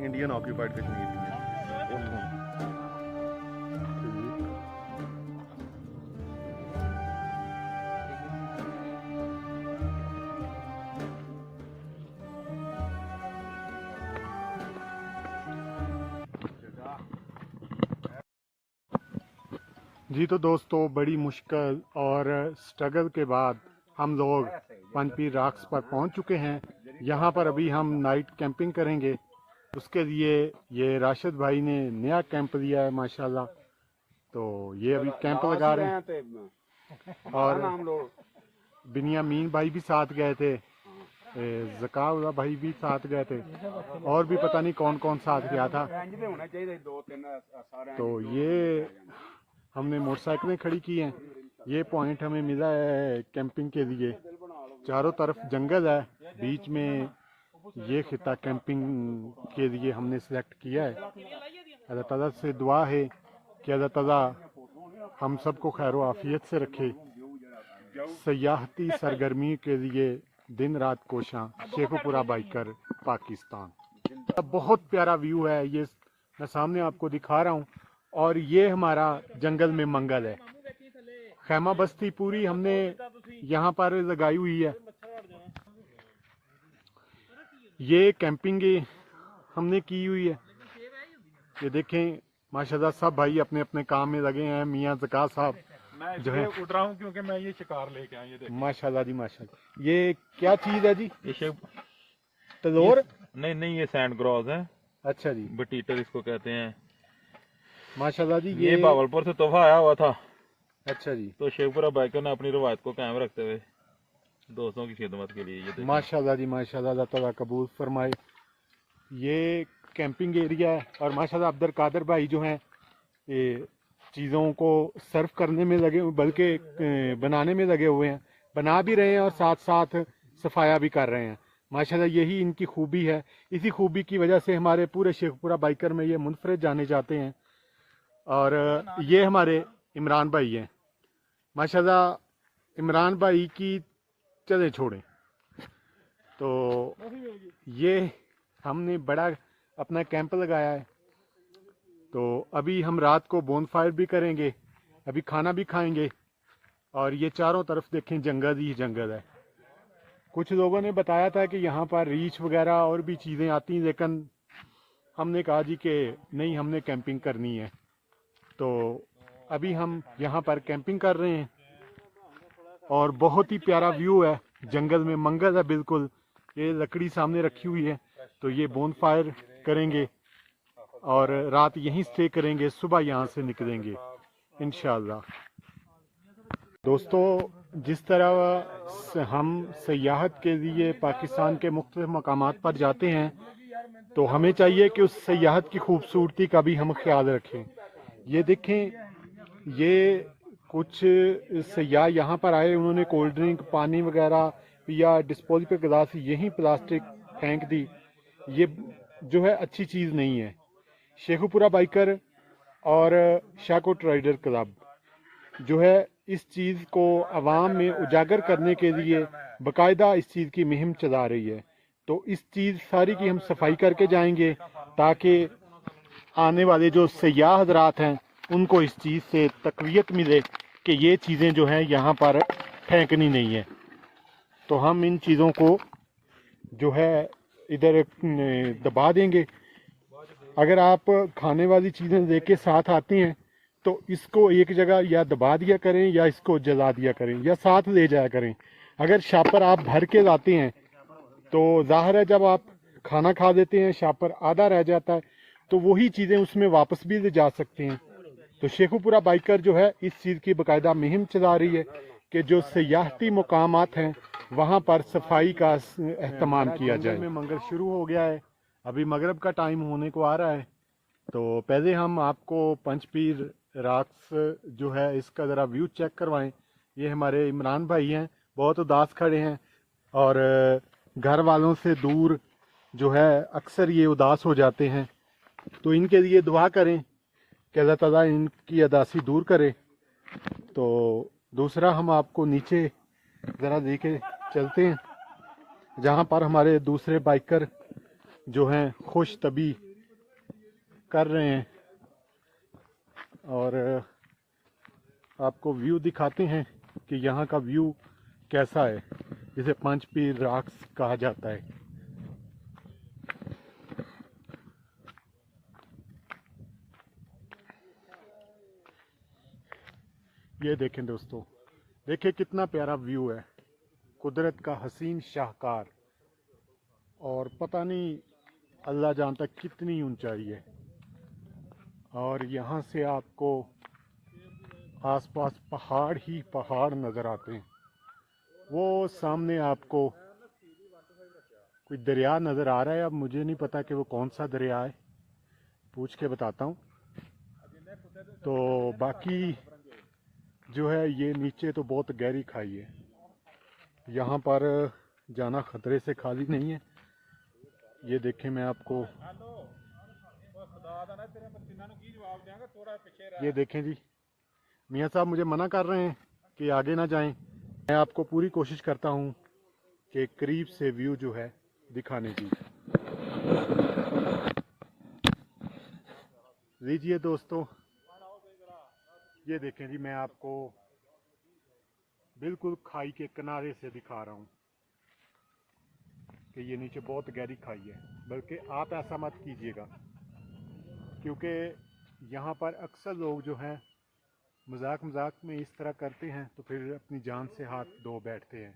Indian occupied Kashmir दी जी। तो दोस्तों, बड़ी मुश्किल और स्ट्रगल के बाद हम लोग पंजपीर रॉक्स पर पहुंच चुके हैं। यहाँ पर अभी हम नाइट कैंपिंग करेंगे। उसके लिए ये राशिद भाई ने नया कैंप दिया है माशाल्लाह। तो ये अभी कैंप लगा रहे हैं और बिनियामीन भाई भी साथ गए थे, ज़काउल्ला भाई भी साथ गए थे और भी पता नहीं कौन कौन साथ गया था। तो ये हमने मोटरसाइकिलें खड़ी की हैं। ये पॉइंट हमें मिला है कैंपिंग के लिए। चारों तरफ जंगल है, बीच में ये खिता कैंपिंग के लिए हमने सेलेक्ट किया है। अल्लाह ताला से दुआ है कि अल्लाह ताला हम सबको खैर आफियत से रखे। सयाहती सरगर्मी के लिए दिन रात कोशां, शेखुपुरा बाइकर पाकिस्तान। बहुत प्यारा व्यू है ये, मैं सामने आपको दिखा रहा हूँ। और ये हमारा जंगल में मंगल है। खैमा बस्ती पूरी हमने यहाँ पर लगाई हुई है। ये कैंपिंग हमने की हुई है। ये देखें माशाल्लाह, सब भाई अपने अपने काम में लगे हैं। मियाँ ज़का साहब जो है उठ रहा हूँ क्योंकि मैं ये शिकार लेके आया। ये माशाल्लाह जी माशाल्लाह। ये क्या चीज है जी? ये तलोर? नहीं, ये सैंड ग्रॉस है। अच्छा जी, बटीटर इसको कहते हैं माशाल्लाह जी। ये भावलपुर से तोहफा आया हुआ था। अच्छा जी, तो शेखपुरा बाइकर ने अपनी रवायत को कायम रखते हुए दोस्तों की खिदमत के लिए ये माशाल्लाह जी माशाल्लाह, अल्लाह ताला कबूल फरमाए। ये कैंपिंग एरिया है और माशाल्लाह अब्दुल कादिर भाई जो हैं ये चीज़ों को सर्व करने में लगे, बल्कि बनाने में लगे हुए हैं। बना भी रहे हैं और साथ साथ सफाया भी कर रहे हैं। माशाल्लाह यही इनकी खूबी है। इसी खूबी की वजह से हमारे पूरे शेखपुरा बाइकर में ये मुनफरद जाने जाते हैं। और ये हमारे इमरान भाई हैं माशाल्लाह। इमरान भाई की चले छोड़ें तो ये हमने बड़ा अपना कैंप लगाया है। तो अभी हम रात को बोनफायर भी करेंगे, अभी खाना भी खाएंगे। और ये चारों तरफ देखें जंगल ही जंगल है। कुछ लोगों ने बताया था कि यहाँ पर रीछ वगैरह और भी चीज़ें आती हैं, लेकिन हमने कहा जी कि नहीं, हमने कैंपिंग करनी है। तो अभी हम यहाँ पर कैंपिंग कर रहे हैं और बहुत ही प्यारा व्यू है। जंगल में मंगल है बिल्कुल। ये लकड़ी सामने रखी हुई है, तो ये बोनफायर करेंगे और रात यहीं स्टे करेंगे, सुबह यहाँ से निकलेंगे इंशाल्लाह। दोस्तों, जिस तरह हम सयाहत के लिए पाकिस्तान के मुख्तलिफ मकामात पर जाते हैं, तो हमें चाहिए कि उस सयाहत की खूबसूरती का भी हम ख्याल रखें। ये देखें, ये कुछ सयाह यहाँ पर आए, उन्होंने कोल्ड ड्रिंक, पानी वगैरह पिया, डिस्पोजेबल गिलास यहीं प्लास्टिक फेंक दी। ये जो है अच्छी चीज़ नहीं है। शेखुपुरा बाइकर और शाकोट राइडर क्लब जो है इस चीज़ को आवाम में उजागर करने के लिए बाकायदा इस चीज़ की मुहिम चला रही है। तो इस चीज़ सारी की हम सफाई करके जाएंगे ताकि आने वाले जो सयाह हज़रात हैं उनको इस चीज़ से तक़वियत मिले कि ये चीज़ें जो हैं यहाँ पर फेंकनी नहीं है। तो हम इन चीज़ों को जो है इधर दबा देंगे। अगर आप खाने वाली चीज़ें लेके साथ आते हैं तो इसको एक जगह या दबा दिया करें या इसको जला दिया करें या साथ ले जाया करें। अगर शापर आप भर के लाते हैं तो जाहिर है जब आप खाना खा देते हैं शापर आधा रह जाता है, तो वही चीज़ें उसमें वापस भी ले जा सकते हैं। तो शेखुपुरा बाइकर जो है इस चीज़ की बाकायदा मुहिम चला रही है कि जो सयाहती मुकामात हैं वहाँ पर सफाई का एहतमाम किया जाए। में मंगल शुरू हो गया है, अभी मगरब का टाइम होने को आ रहा है। तो पहले हम आपको पंजपीर रॉक्स जो है इसका ज़रा व्यू चेक करवाएं। ये हमारे इमरान भाई हैं, बहुत उदास खड़े हैं और घर वालों से दूर जो है अक्सर ये उदास हो जाते हैं, तो इनके लिए दुआ करें कि अल्लाह ताला इनकी अदासी दूर करे। तो दूसरा हम आपको नीचे ज़रा लेके चलते हैं, जहाँ पर हमारे दूसरे बाइकर जो हैं खुश तबी कर रहे हैं, और आपको व्यू दिखाते हैं कि यहाँ का व्यू कैसा है, जिसे पंच पीर रॉक्स कहा जाता है। ये देखें दोस्तों, देखिए कितना प्यारा व्यू है, कुदरत का हसीन शाहकार, और पता नहीं अल्लाह जानता कितनी ऊंचाई है। और यहाँ से आपको आसपास पहाड़ ही पहाड़ नज़र आते हैं। वो सामने आपको कोई दरिया नज़र आ रहा है, अब मुझे नहीं पता कि वो कौन सा दरिया है, पूछ के बताता हूँ। तो बाकी जो है ये नीचे तो बहुत गहरी खाई है, यहाँ पर जाना खतरे से खाली नहीं है। ये देखें, मैं आपको ये देखें जी, मियाँ साहब मुझे मना कर रहे हैं कि आगे ना जाएं। मैं आपको पूरी कोशिश करता हूँ कि करीब से व्यू जो है दिखाने की। लीजिए दोस्तों, ये देखें जी, मैं आपको बिल्कुल खाई के किनारे से दिखा रहा हूँ कि ये नीचे बहुत गहरी खाई है। बल्कि आप ऐसा मत कीजिएगा, क्योंकि यहाँ पर अक्सर लोग जो हैं मजाक मजाक में इस तरह करते हैं, तो फिर अपनी जान से हाथ धो बैठते हैं।